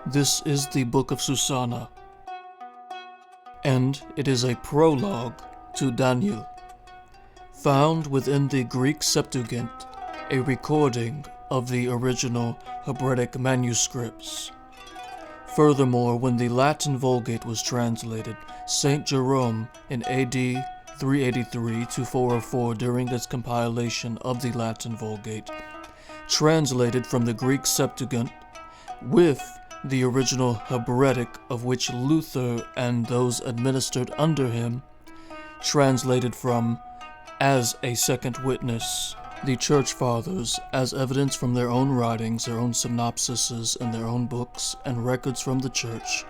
This is the Book of Sussana, and it is a prologue to Daniel, found within the Greek Septuagint, a recording of the original Hebraic manuscripts. Furthermore, when the Latin Vulgate was translated, St. Jerome in AD 383 to 404 during its compilation of the Latin Vulgate, translated from the Greek Septuagint with the original Hebraic, of which Luther and those administered under him translated from as a second witness. The Church Fathers, as evidence from their own writings, their own synopsises in their own books, and records from the Church,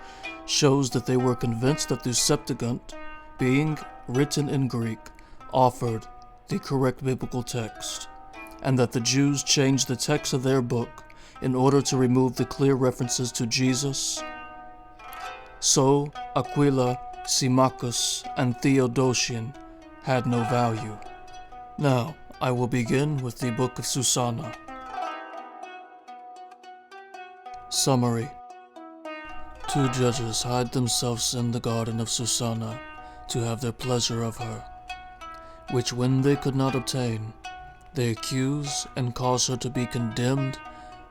shows that they were convinced that the Septuagint, being written in Greek, offered the correct biblical text, and that the Jews changed the text of their book in order to remove the clear references to Jesus. So Aquila, Symmachus, and Theodotion had no value. Now, I will begin with the Book of Sussana. Summary. 2 judges hide themselves in the garden of Sussana to have their pleasure of her, which when they could not obtain, they accuse and cause her to be condemned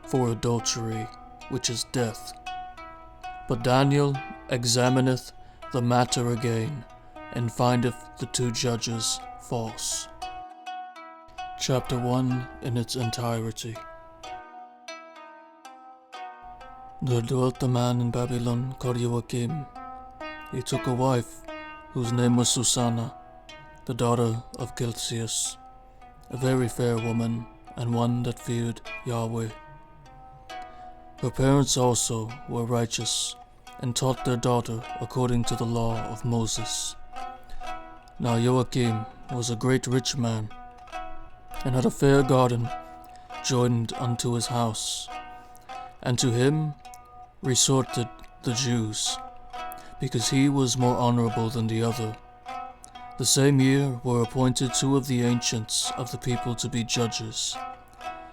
for adultery, which is death. But Daniel examineth the matter again, and findeth the 2 judges false. Chapter 1 in its entirety. There dwelt a man in Babylon called Joachim. He took a wife, whose name was Sussana, the daughter of Celsius, a very fair woman, and one that feared Yahweh. Her parents also were righteous, and taught their daughter according to the law of Moses. Now Joachim was a great rich man, and had a fair garden joined unto his house, and to him resorted the Jews, because he was more honorable than the other. The same year were appointed 2 of the ancients of the people to be judges,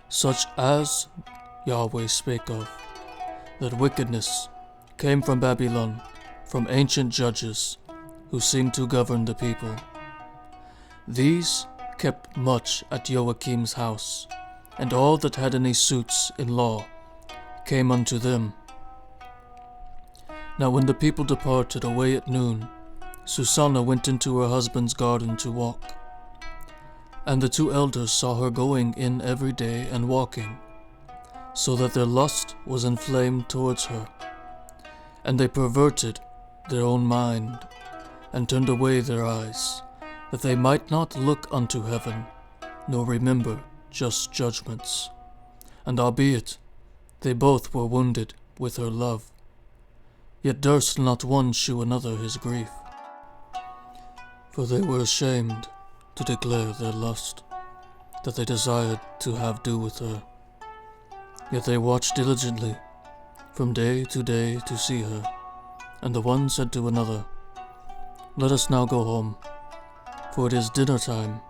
such as Yahweh spake of, that wickedness came from Babylon, from ancient judges, who seemed to govern the people. These kept much at Joachim's house, and all that had any suits in law came unto them. Now when the people departed away at noon, Sussana went into her husband's garden to walk. And the 2 elders saw her going in every day and walking, so that their lust was inflamed towards her. And they perverted their own mind, and turned away their eyes, that they might not look unto heaven, nor remember just judgments. And albeit they both were wounded with her love, yet durst not one shew another his grief. For they were ashamed to declare their lust, that they desired to have do with her. Yet they watched diligently from day to see her. And the one said to another, Let us now go home, for it is dinner time.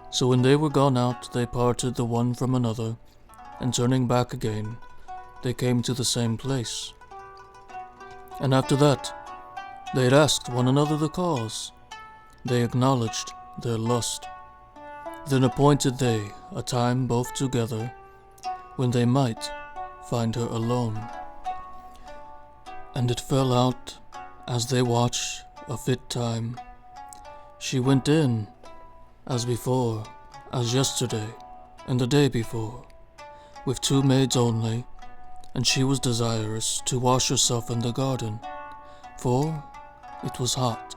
So when they were gone out, they parted the one from another, and turning back again, they came to the same place. And after that, they had asked one another the cause. They acknowledged their lust. Then appointed they a time both together, when they might find her alone. And it fell out, as they watched a fit time, she went in, as before, as yesterday, and the day before, with 2 maids only, and she was desirous to wash herself in the garden, for it was hot.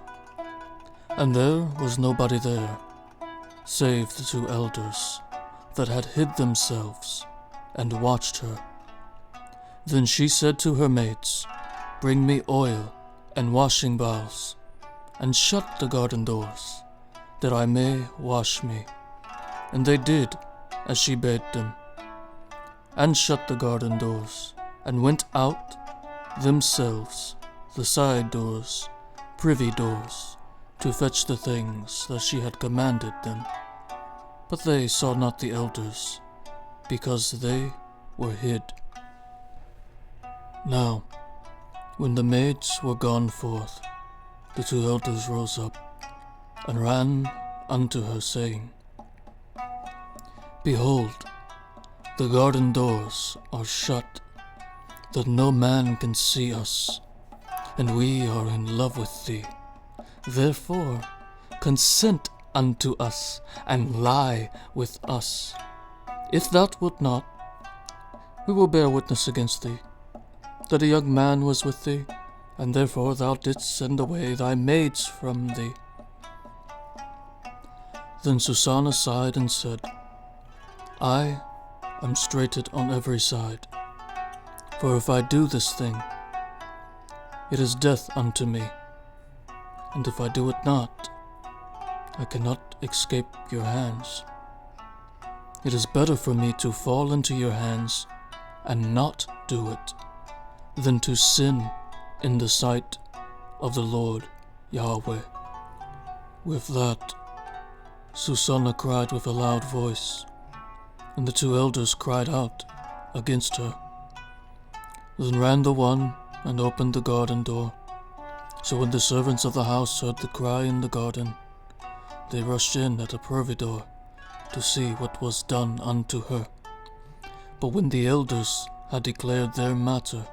And there was nobody there, save the 2 elders, that had hid themselves, and watched her. Then she said to her maids, Bring me oil and washing bowls, and shut the garden doors, that I may wash me. And they did as she bade them, and shut the garden doors, and went out themselves the side doors, privy doors, to fetch the things that she had commanded them. But they saw not the elders, because they were hid. Now, when the maids were gone forth, the 2 elders rose up, and ran unto her, saying, Behold, the garden doors are shut, that no man can see us, and we are in love with thee. Therefore consent unto us, and lie with us. If thou wilt not, we will bear witness against thee, that a young man was with thee, and therefore thou didst send away thy maids from thee. Then Sussana sighed and said, I am straitened on every side, for if I do this thing, it is death unto me, and if I do it not, I cannot escape your hands. It is better for me to fall into your hands and not do it, than to sin in the sight of the Lord Yahweh. With that, Sussana cried with a loud voice, and the 2 elders cried out against her. Then ran the one and opened the garden door. So when the servants of the house heard the cry in the garden, they rushed in at a privy door to see what was done unto her. But when the elders had declared their matter,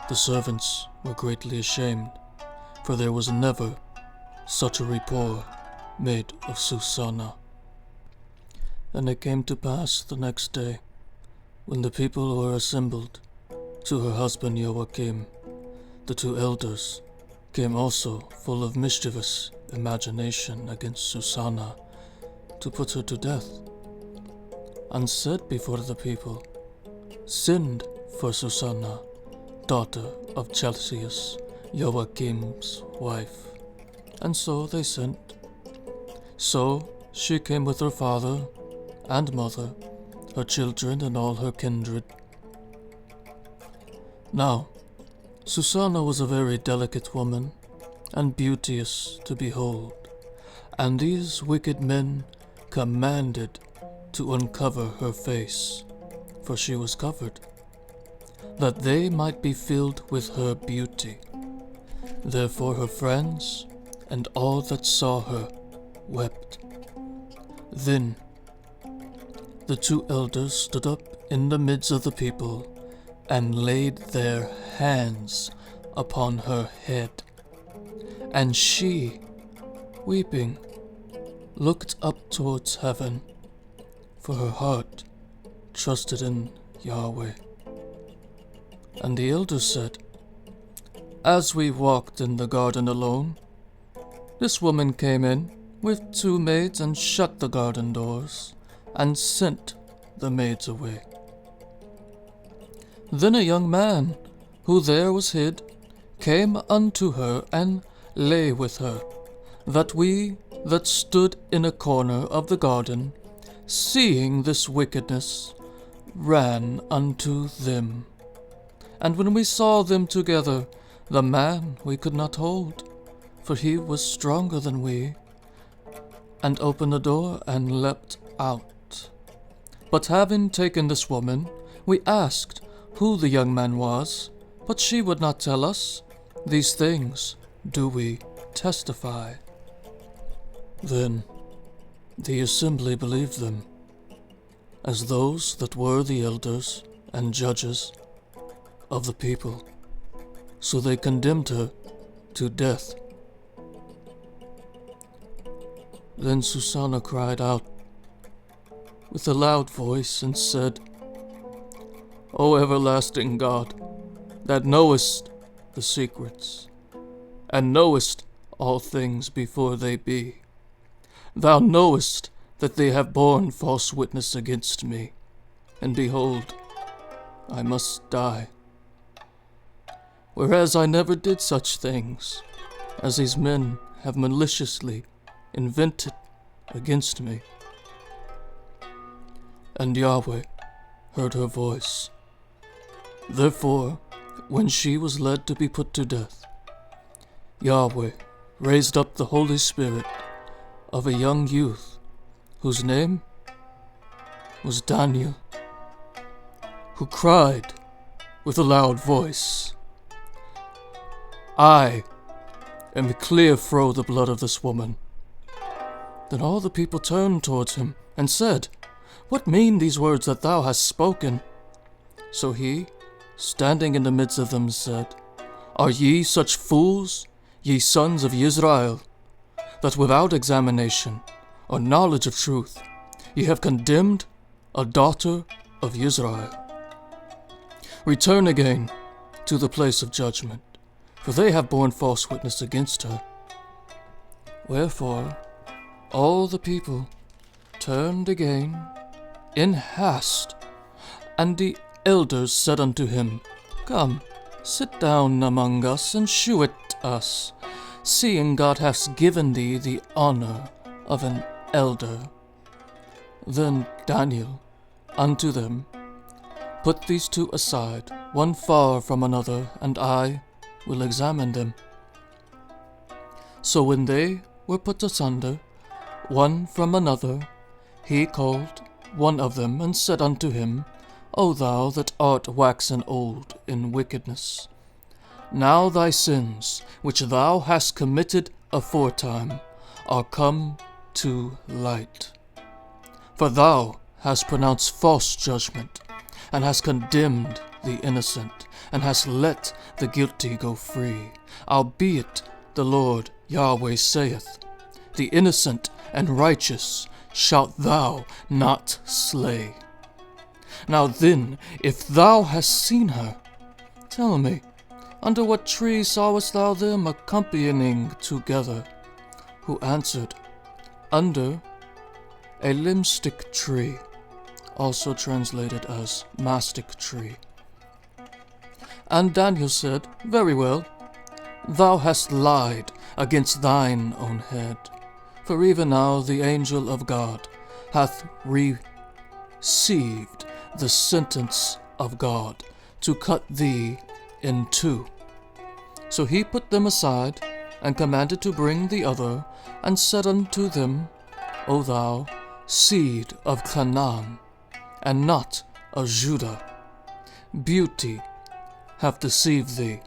the servants were greatly ashamed, for there was never such a report made of Sussana. And it came to pass the next day, when the people were assembled to her husband Joachim, the 2 elders came also full of mischievous imagination against Sussana, to put her to death, and said before the people, Send for Sussana, daughter of Chelcias, Joachim's wife. And so they sent. So she came with her father and mother, her children, and all her kindred. Now, Sussana was a very delicate woman, and beauteous to behold, and these wicked men commanded to uncover her face, for she was covered, that they might be filled with her beauty. Therefore her friends and all that saw her wept. Then the 2 elders stood up in the midst of the people, and laid their hands upon her head. And she, weeping, looked up towards heaven, for her heart trusted in Yahweh. And the elders said, As we walked in the garden alone, this woman came in with 2 maids and shut the garden doors, and sent the maids away. Then a young man, who there was hid, came unto her and lay with her, that we that stood in a corner of the garden, seeing this wickedness, ran unto them. And when we saw them together, the man we could not hold, for he was stronger than we, and opened the door and leapt out. But having taken this woman, we asked who the young man was, but she would not tell us. These things do we testify. Then the assembly believed them, as those that were the elders and judges of the people. So they condemned her to death. Then Sussana cried out with a loud voice and said, O everlasting God, that knowest the secrets, and knowest all things before they be, thou knowest that they have borne false witness against me, and behold, I must die. Whereas I never did such things, as these men have maliciously invented against me. And Yahweh heard her voice. Therefore, when she was led to be put to death, Yahweh raised up the Holy Spirit of a young youth, whose name was Daniel, who cried with a loud voice, I am clear fro the blood of this woman. Then all the people turned towards him, and said, What mean these words that thou hast spoken? So he, standing in the midst of them, said, Are ye such fools, ye sons of Israel, that without examination or knowledge of truth ye have condemned a daughter of Israel? Return again to the place of judgment, for they have borne false witness against her. Wherefore all the people turned again in haste, and the elders said unto him, Come, sit down among us, and shew it us, seeing God hath given thee the honor of an elder. Then Daniel unto them, Put these two aside, one far from another, and I will examine them. So when they were put asunder, one from another, he called one of them, and said unto him, O thou that art waxen old in wickedness, now thy sins, which thou hast committed aforetime, are come to light. For thou hast pronounced false judgment, and hast condemned the innocent, and hast let the guilty go free. Albeit the Lord Yahweh saith, The innocent and righteous shalt thou not slay. Now then, if thou hast seen her, tell me, under what tree sawest thou them accompanying together? Who answered, Under a limstick tree, also translated as mastic tree. And Daniel said, Very well, thou hast lied against thine own head. For even now the angel of God hath received the sentence of God to cut thee in two. So he put them aside, and commanded to bring the other, and said unto them, O thou seed of Canaan, and not of Judah, beauty hath deceived thee,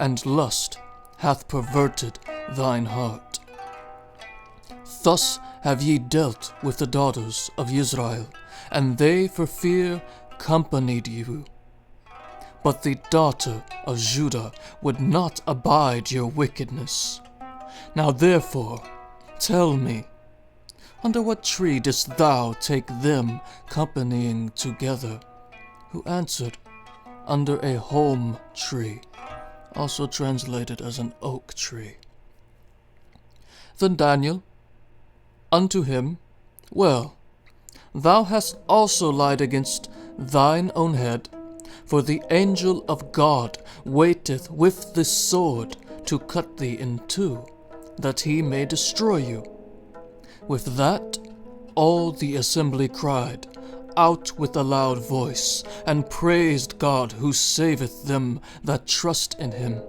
and lust hath perverted thine heart. Thus have ye dealt with the daughters of Israel, and they for fear companied you. But the daughter of Judah would not abide your wickedness. Now therefore, tell me, under what tree didst thou take them companying together? Who answered, Under a holm tree, also translated as an oak tree. Then Daniel unto him, Well, thou hast also lied against thine own head, for the angel of God waiteth with this sword to cut thee in two, that he may destroy you. With that all the assembly cried out with a loud voice, and praised God who saveth them that trust in him.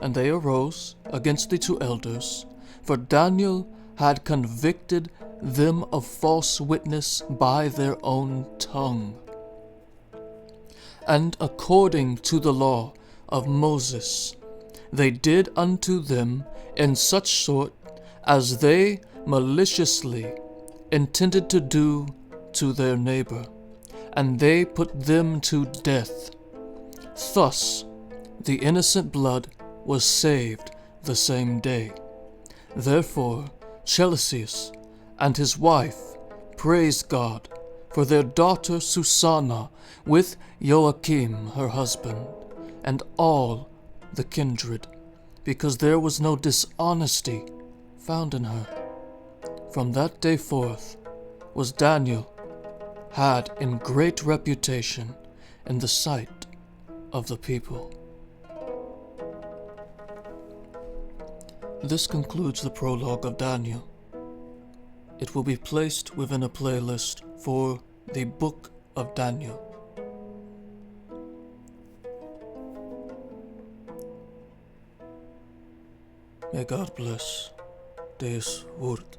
And they arose against the two elders, for Daniel had convicted them of false witness by their own tongue. And according to the law of Moses, they did unto them in such sort as they maliciously intended to do to their neighbor, and they put them to death. Thus the innocent blood was saved the same day. Therefore Chelcias and his wife praised God for their daughter Sussana with Joachim her husband, and all the kindred, because there was no dishonesty found in her. From that day forth was Daniel had in great reputation in the sight of the people. This concludes the prologue of Daniel. It will be placed within a playlist for the Book of Daniel. May God bless this word.